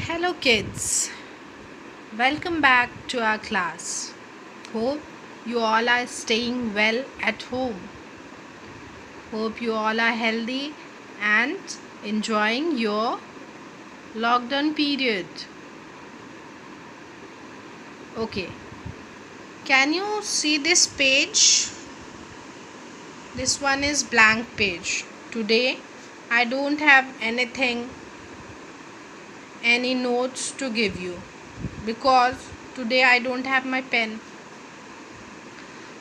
Hello, kids. Welcome back to our class. Hope you all are staying well at home. Hope you all are healthy and enjoying your lockdown period. Okay, can you see this page? This one is blank page. Today, I don't have any notes to give you because today I don't have my pen.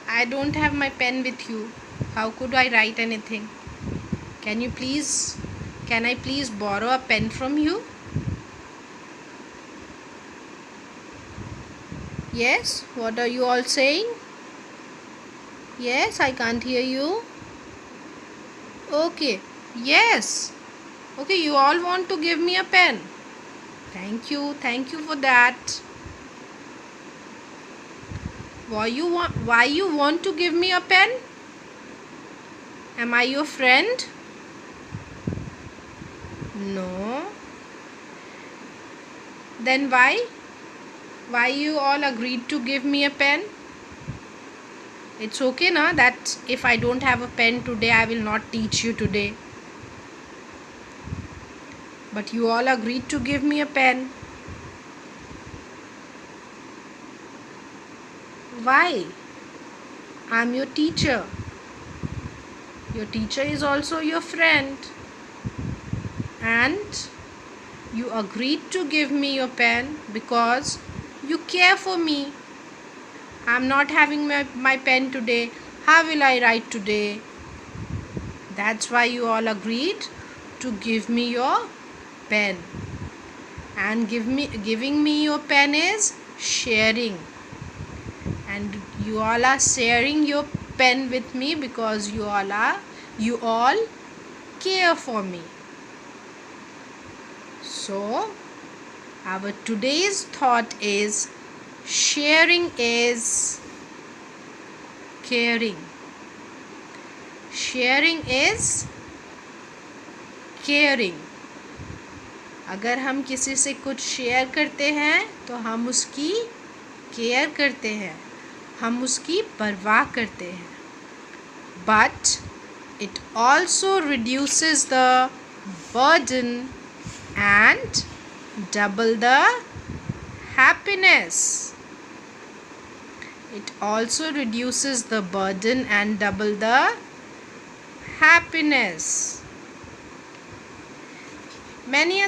I don't have my pen with you. How could I write anything? Can I please borrow a pen from you? Yes, what are you all saying? Yes, I can't hear you. Okay, yes. Okay, you all want to give me a pen. Thank you for that. Why you want to give me a pen? Am I your friend? No. Then why? Why you all agreed to give me a pen? It's okay na that if I don't have a pen today, I will not teach you today. But you all agreed to give me a pen. Why? I'm your teacher. Your teacher is also your friend. And you agreed to give me your pen because you care for me. I'm not having my pen today. How will I write today? That's why you all agreed to give me your pen. And giving me your pen is sharing. And you all are sharing your pen with me because you all care for me. So our today's thought is sharing is caring. Sharing is caring. अगर हम किसी से कुछ share करते हैं तो हम उसकी केयर करते हैं, हम उसकी परवाह करते हैं. But it also reduces the burden and double the happiness. It also reduces the burden and double the happiness. Many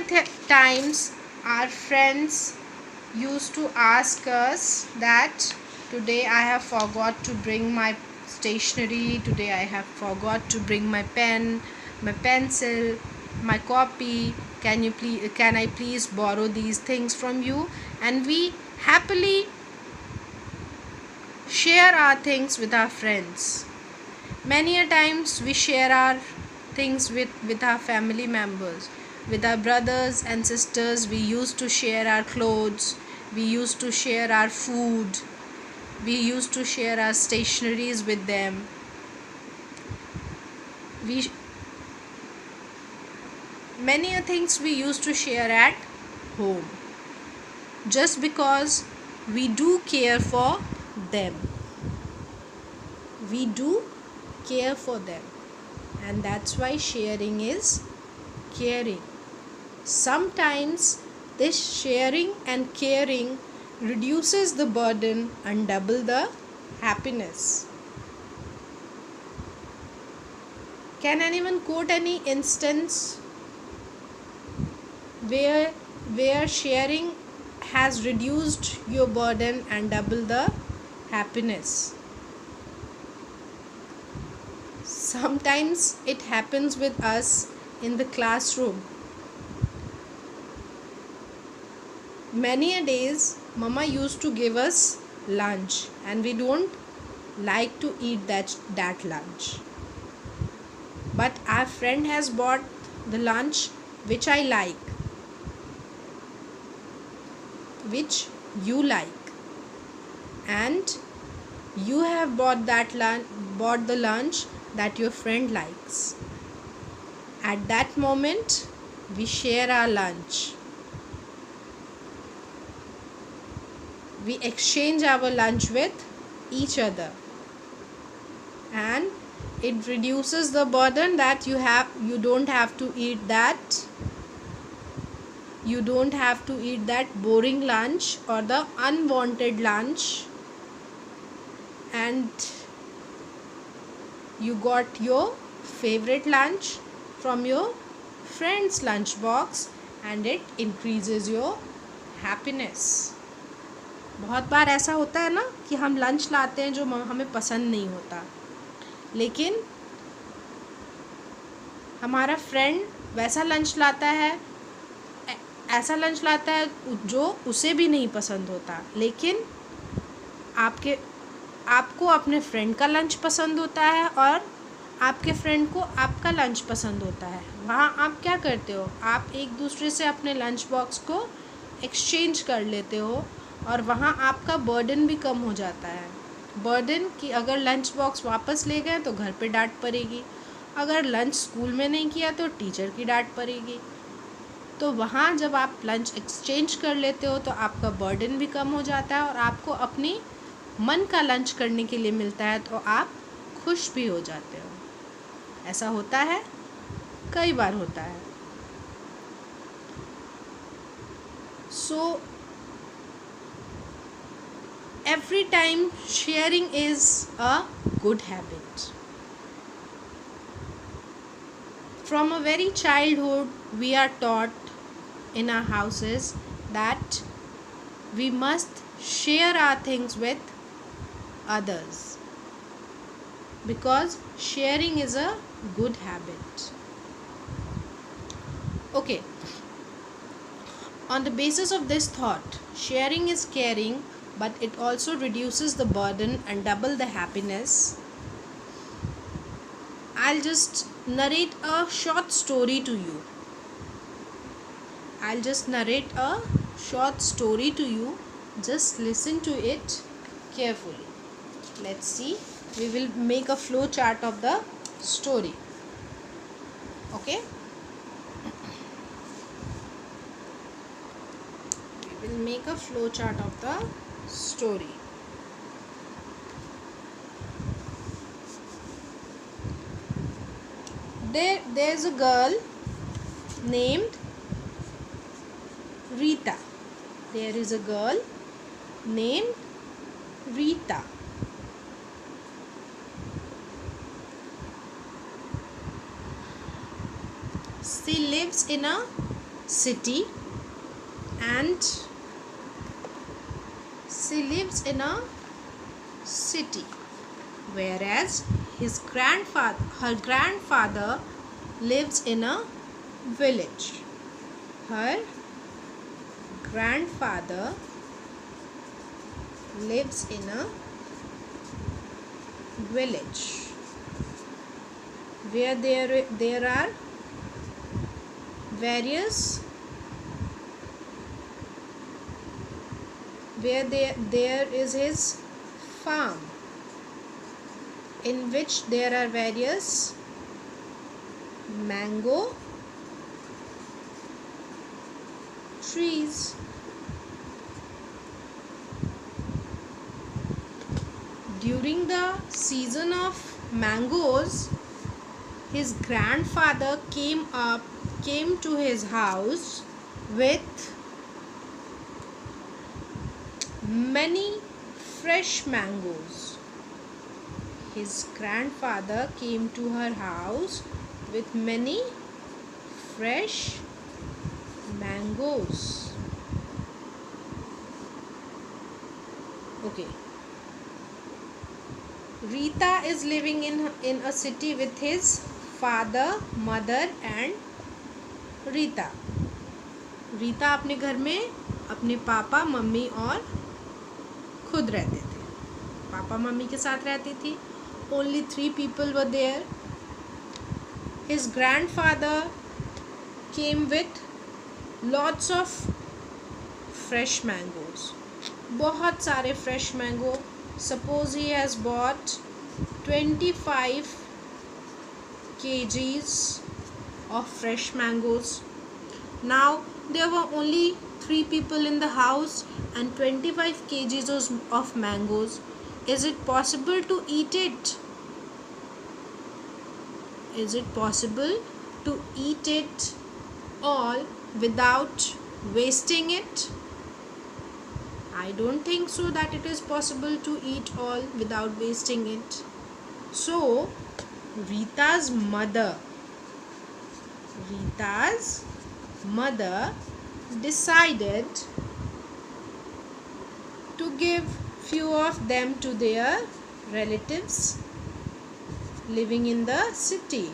times our friends used to ask us that today I have forgot to bring my stationery, today I have forgot to bring my pen, my pencil, my copy. Can I please borrow these things from you? And we happily share our things with our friends. Many a times we share our things with our family members. With our brothers and sisters, we used to share our clothes, we used to share our food, we used to share our stationeries with them. Many things we used to share at home just because we do care for them. We do care for them, and that's why sharing is caring. Sometimes this sharing and caring reduces the burden and double the happiness. Can anyone quote any instance where sharing has reduced your burden and double the happiness? Sometimes it happens with us in the classroom. Many a days mama used to give us lunch and we don't like to eat that lunch. But our friend has bought the lunch which I like, which you like, and you have bought the lunch that your friend likes. At that moment we share our lunch. we exchange our lunch with each other, and it reduces the burden that you don't have to eat that boring lunch or the unwanted lunch, and you got your favorite lunch from your friend's lunch box, and it increases your happiness. बहुत बार ऐसा होता है ना कि हम lunch लाते हैं जो हमें पसंद नहीं होता, लेकिन हमारा फ्रेंड वैसा लंच लाता है, ऐसा लंच लाता है जो उसे भी नहीं पसंद होता, लेकिन आपको अपने फ्रेंड का लंच पसंद होता है और आपके फ्रेंड को आपका लंच पसंद होता है। वहाँ आप क्या करते हो, आप एक दूसरे से अपने लंच बॉक्स को एक्सचेंज कर लेते हो, और वहाँ आपका बर्डन भी कम हो जाता है। बर्डन कि अगर लंच बॉक्स वापस ले गए तो घर पे डांट पड़ेगी, अगर लंच स्कूल में नहीं किया तो टीचर की डांट पड़ेगी। तो वहाँ जब आप लंच एक्सचेंज कर लेते हो तो आपका बर्डन भी कम हो जाता है और आपको अपनी मन का लंच करने के लिए मिलता है, तो आप खुश भी हो जाते हो। ऐसा होता है, कई बार होता है। सो every time sharing is a good habit. From a very childhood we are taught in our houses that we must share our things with others, because sharing is a good habit. Okay, on the basis of this thought, sharing is caring, but it also reduces the burden and double the happiness. I'll just narrate a short story to you. Just listen to it carefully. Let's see. We will make a flow chart of the story. Okay? We will make a flow chart of the story. There's a girl named Rita. There is a girl named Rita. She lives in a city, whereas her grandfather lives in a village. Her grandfather lives in a village where there are various there is his farm, in which there are various mango trees. During the season of mangoes, his grandfather came to his house with many fresh mangoes. His grandfather came to her house with many fresh mangoes. Okay. Rita is living in a city with his father, mother and Rita. Rita अपने घर में अपने पापा, mummy और खुद रहते थे। Papa mummy के साथ रहती थी। Only 3 people were there. His grandfather came with lots of fresh mangoes. बहुत सारे fresh mango. Suppose he has bought 25 kgs of fresh mangoes. Now there were only 3 people in the house and 25 kgs of mangoes. Is it possible to eat it? Is it possible to eat it all without wasting it? I don't think so that it is possible to eat all without wasting it. So Rita's mother decided to give few of them to their relatives living in the city.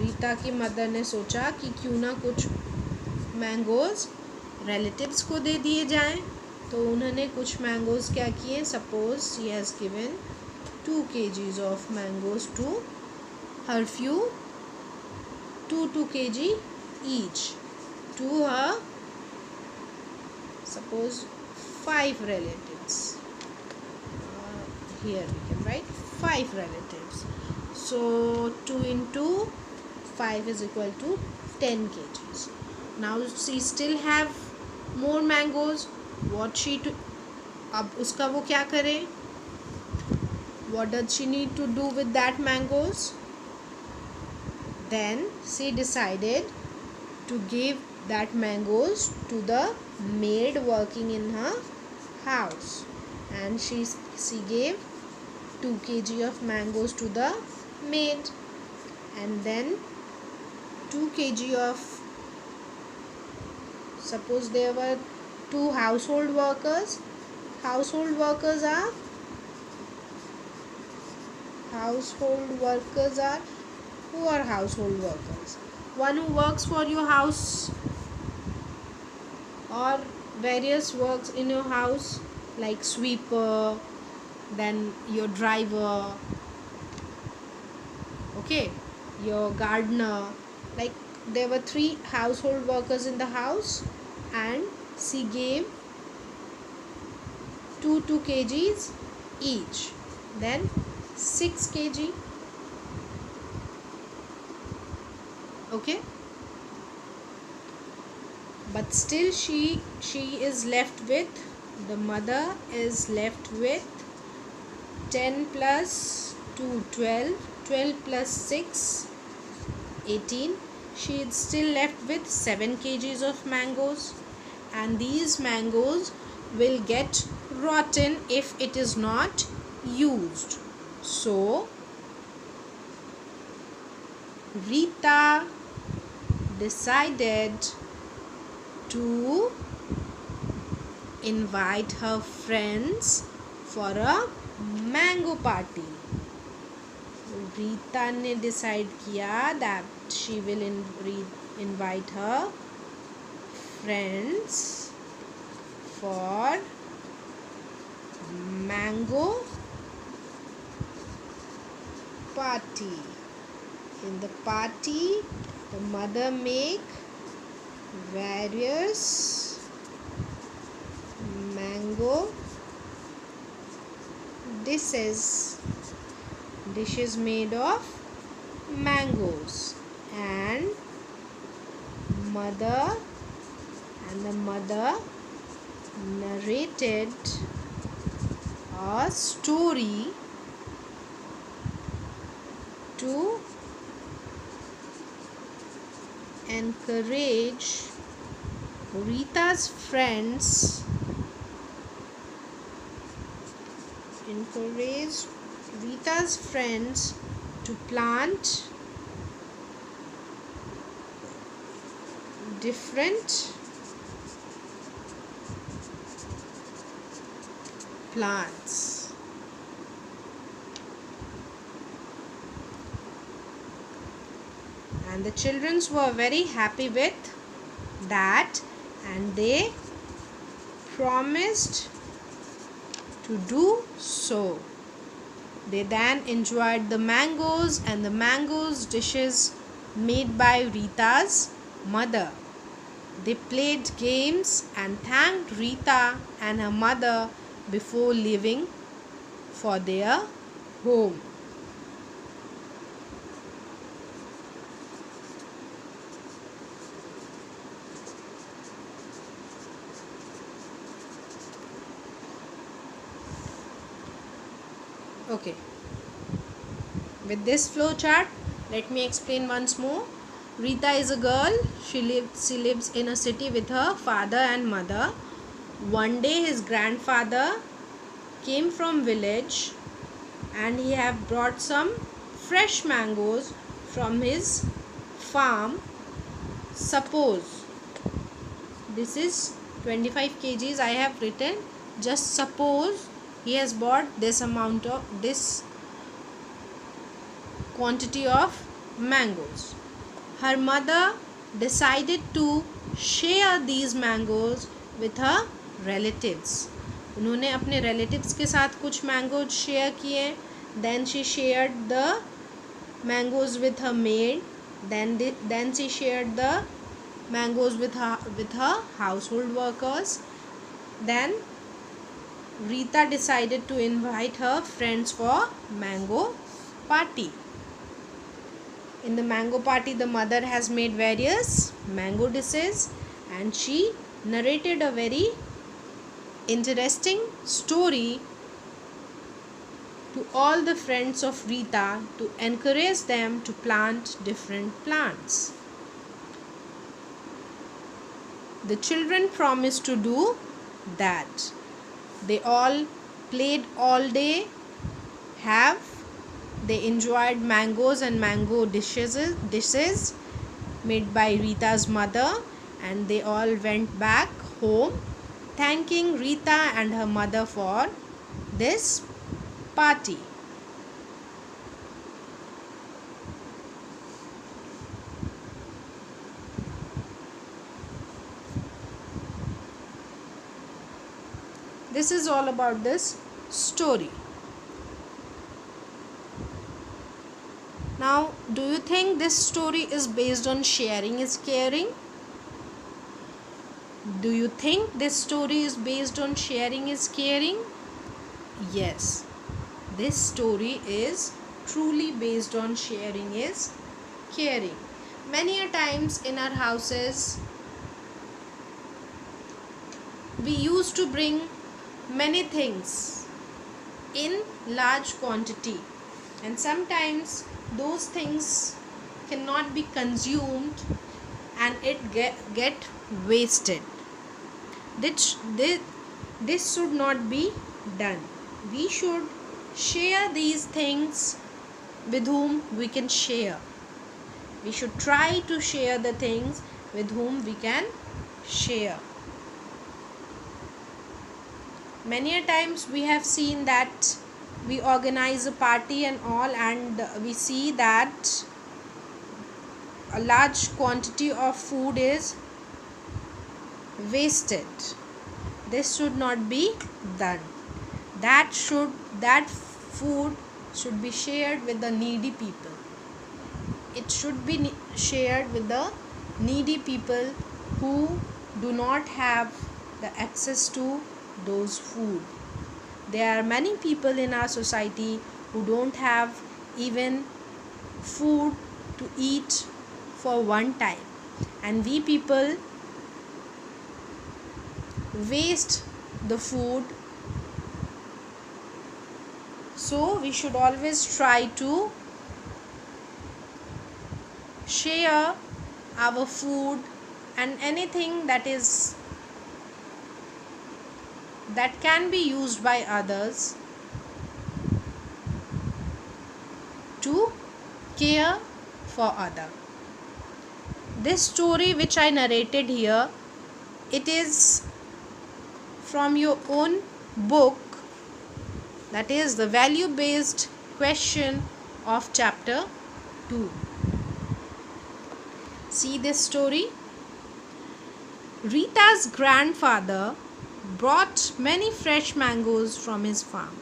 Rita की mother ने सोचा कि क्यों ना कुछ mangoes relatives को दे दिए जाएं, तो उन्होंने कुछ मैंगोज क्या किए. Suppose she has given 2 kgs of mangoes to her few 2 kg each to her suppose 5 relatives. Here we can write 5 relatives. So 2 into 5 is equal to 10 kgs. Now she still have more mangoes. What she to अब उसका वो क्या करे? What does she need to do with that mangoes? Then she decided to give that mangoes to the maid working in her house, and she gave 2 kg of mangoes to the maid, and then 2 kg of, suppose there were 2 household workers. Household workers are who are household workers? One who works for your house or various works in your house, like sweeper, then your driver, okay, your gardener. Like there were 3 household workers in the house, and she gave 2 kgs each, then 6 kg. Okay, but still she is left with, the mother is left with 10 plus 2 12, 12 plus 6 18. She is still left with 7 kgs of mangoes, and these mangoes will get rotten if it is not used. So Rita decided to invite her friends for a mango party. Rita ने decide किया that she will invite her friends for mango party. In the party, the mother make various mango dishes made of mangoes, and the mother narrated a story to encourage Rita's friends to plant different plants. And the children were very happy with that, and they promised to do so. They then enjoyed the mangoes and the mangoes dishes made by Rita's mother. They played games and thanked Rita and her mother before leaving for their home. Okay, with this flow chart, let me explain once more. Rita is a girl. She lives in a city with her father and mother. One day his grandfather came from village and he have brought some fresh mangoes from his farm. Suppose this is 25 kgs I have written. Just suppose he has bought this amount of this quantity of mangoes. Her mother decided to share these mangoes with her relatives. उन्होंने अपने relatives के साथ कुछ mangoes share किए. Then she shared the mangoes with her maid. Then she shared the mangoes with her household workers. Then Rita decided to invite her friends for mango party. In the mango party, the mother has made various mango dishes and she narrated a very interesting story to all the friends of Rita to encourage them to plant different plants. The children promised to do that. They all played all day, they enjoyed mangoes and mango dishes made by Rita's mother, and they all went back home thanking Rita and her mother for this party. This is all about this story. Now, do you think this story is based on sharing is caring? Do you think this story is based on sharing is caring? Yes, this story is truly based on sharing is caring. Many a times in our houses, we used to bring many things in large quantity, and sometimes those things cannot be consumed and it get wasted. This should not be done. We should share these things with whom we can share. We should try to share the things with whom we can share. Many a times we have seen that we organize a party and all, and we see that a large quantity of food is wasted. This should not be done. That food should be shared with the needy people. It should be shared with the needy people who do not have the access to those food. There are many people in our society who don't have even food to eat for one time, and we people waste the food. So we should always try to share our food and anything that can be used by others to care for other. This story which I narrated here, it is from your own book, that is the value based question of chapter 2. See this story. Rita's grandfather brought many fresh mangoes from his farm.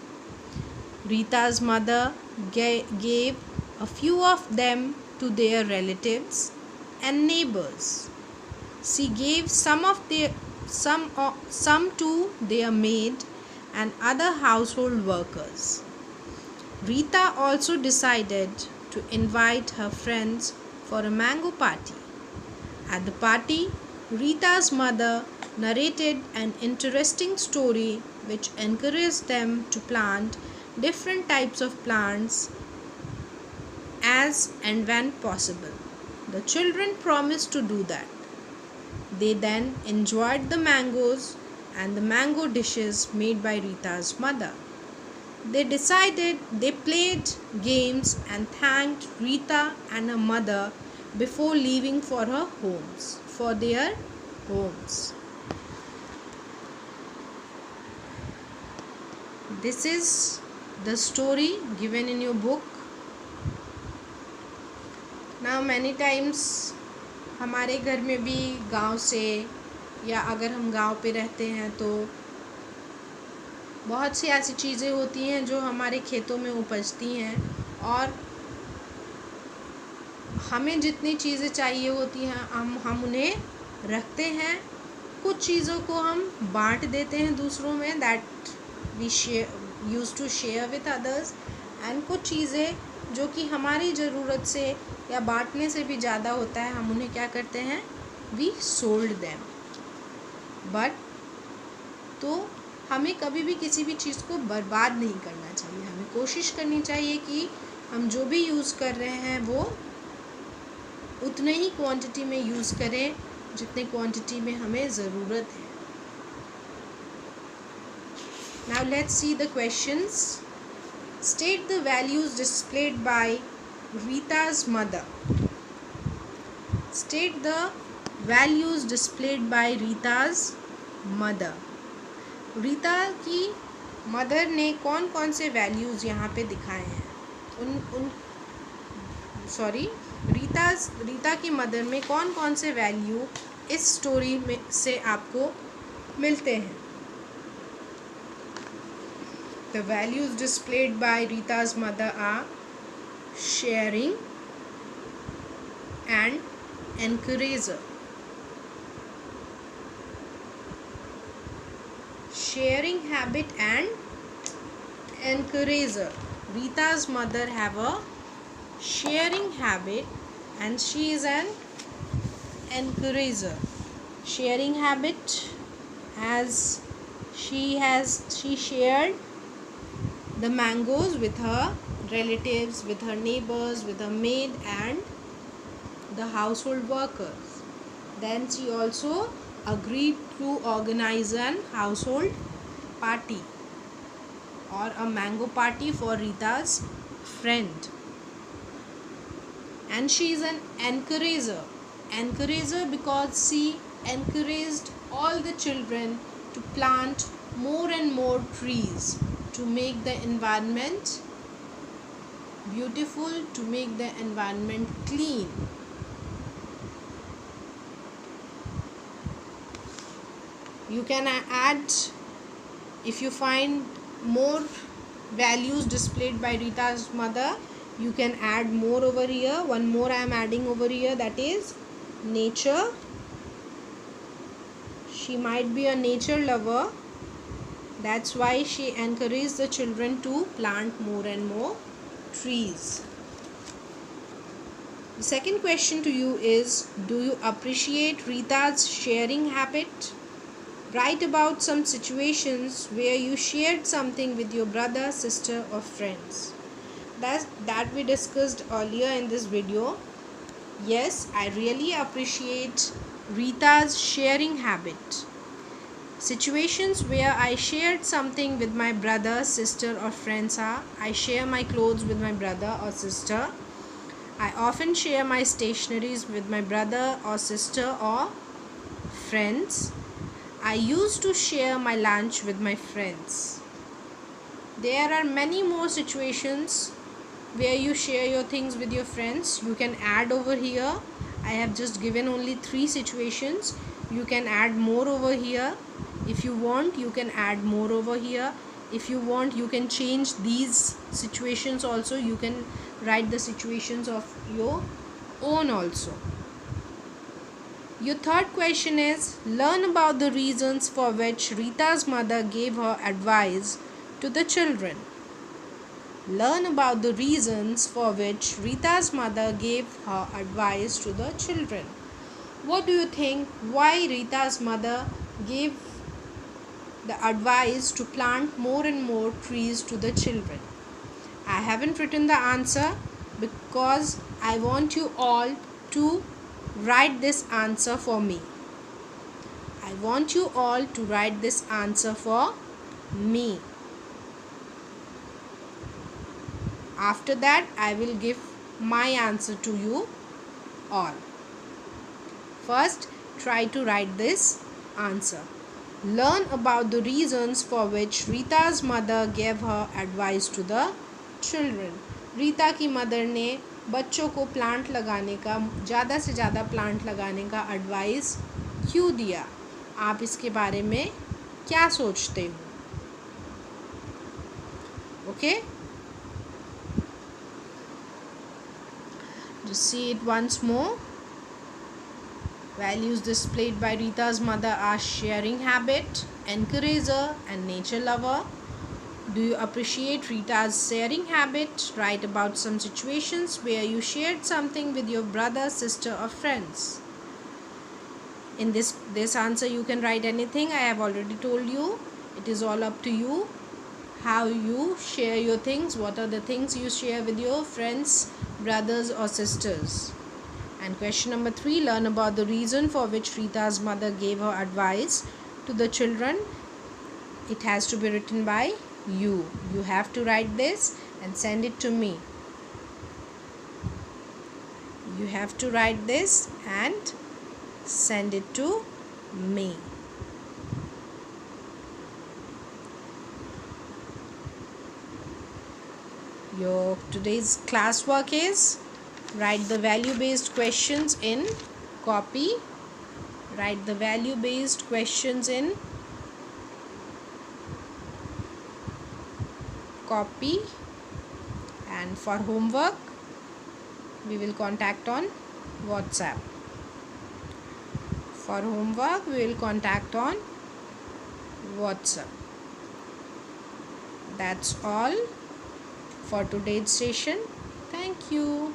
Rita's mother gave a few of them to their relatives and neighbors. She gave some to their maid and other household workers. Rita also decided to invite her friends for a mango party. At the party, Rita's mother narrated an interesting story which encouraged them to plant different types of plants as and when possible. The children promised to do that. They then enjoyed the mangoes and the mango dishes made by Rita's mother. They played games and thanked Rita and her mother before leaving for their homes. This is the story given in your book. Now many times हमारे घर में भी गांव से, या अगर हम गांव पे रहते हैं तो बहुत सी ऐसी चीज़ें होती हैं जो हमारे खेतों में उपजती हैं, और हमें जितनी चीज़ें चाहिए होती हैं हम उन्हें रखते हैं. कुछ चीज़ों को हम बांट देते हैं दूसरों में, that we use to share with others. And कुछ चीज़ें जो कि हमारी ज़रूरत से या बांटने से भी ज़्यादा होता है, हम उन्हें क्या करते हैं, वी सोल्ड देम. बट तो हमें कभी भी किसी भी चीज़ को बर्बाद नहीं करना चाहिए. हमें कोशिश करनी चाहिए कि हम जो भी यूज़ कर रहे हैं वो उतने ही क्वांटिटी में यूज़ करें जितने क्वांटिटी में हमें ज़रूरत है. Now let's see the questions. State the values displayed by Rita's mother. State the values displayed by Rita's mother. Rita की मदर ने कौन कौन से वैल्यूज़ यहाँ पे दिखाए हैं? रीता की मदर में कौन कौन से वैल्यू इस स्टोरी में से आपको मिलते हैं? The values displayed by Rita's mother are sharing and encourager. Sharing habit and encourager. Rita's mother have a sharing habit and she is an encourager. Sharing habit, as she shared the mangoes with her relatives, with her neighbors, with her maid and the household workers. Then she also agreed to organize an household party or a mango party for Rita's friend. And she is an encourager. Encourager because she encouraged all the children to plant more and more trees to make the environment beautiful, to make the environment clean. You can add, if you find more values displayed by Rita's mother, you can add more over here. One more I am adding over here, that is nature. She might be a nature lover. That's why she encouraged the children to plant more and more trees. The second question to you is, do you appreciate Rita's sharing habit? Write about some situations where you shared something with your brother, sister or friends. That we discussed earlier in this video. Yes, I really appreciate Rita's sharing habit. Situations where I shared something with my brother, sister or friends are: I share my clothes with my brother or sister. I often share my stationeries with my brother or sister or friends. I used to share my lunch with my friends. There are many more situations where you share your things with your friends. You can add over here. I have just given only 3 situations. You can add more over here. If you want, you can add more over here. If you want, you can change these situations also. You can write the situations of your own also. Your third question is, learn about the reasons for which Rita's mother gave her advice to the children. Learn about the reasons for which Rita's mother gave her advice to the children. What do you think? Why Rita's mother gave the advice to plant more and more trees to the children. I haven't written the answer because I want you all to write this answer for me. I want you all to write this answer for me. After that, I will give my answer to you all. First, try to write this answer. Learn about the reasons for which Rita's mother gave her advice to the children. Rita की mother ने बच्चों को plant लगाने का, ज़्यादा से ज़्यादा plant लगाने का एडवाइस क्यों दिया? आप इसके बारे में क्या सोचते हो? Okay, just see it once more. Values displayed by Rita's mother are sharing habit, encourager, and nature lover. Do you appreciate Rita's sharing habit? Write about some situations where you shared something with your brother, sister, or friends. In this answer you can write anything. I have already told you. It is all up to you how you share your things. What are the things you share with your friends, brothers or sisters? And question number 3, learn about the reason for which Rita's mother gave her advice to the children. It has to be written by you. You have to write this and send it to me. You have to write this and send it to me. Your today's classwork is write the value-based questions in copy. Write the value-based questions in copy, and for homework we will contact on WhatsApp. For homework we will contact on WhatsApp. That's all for today's session. Thank you.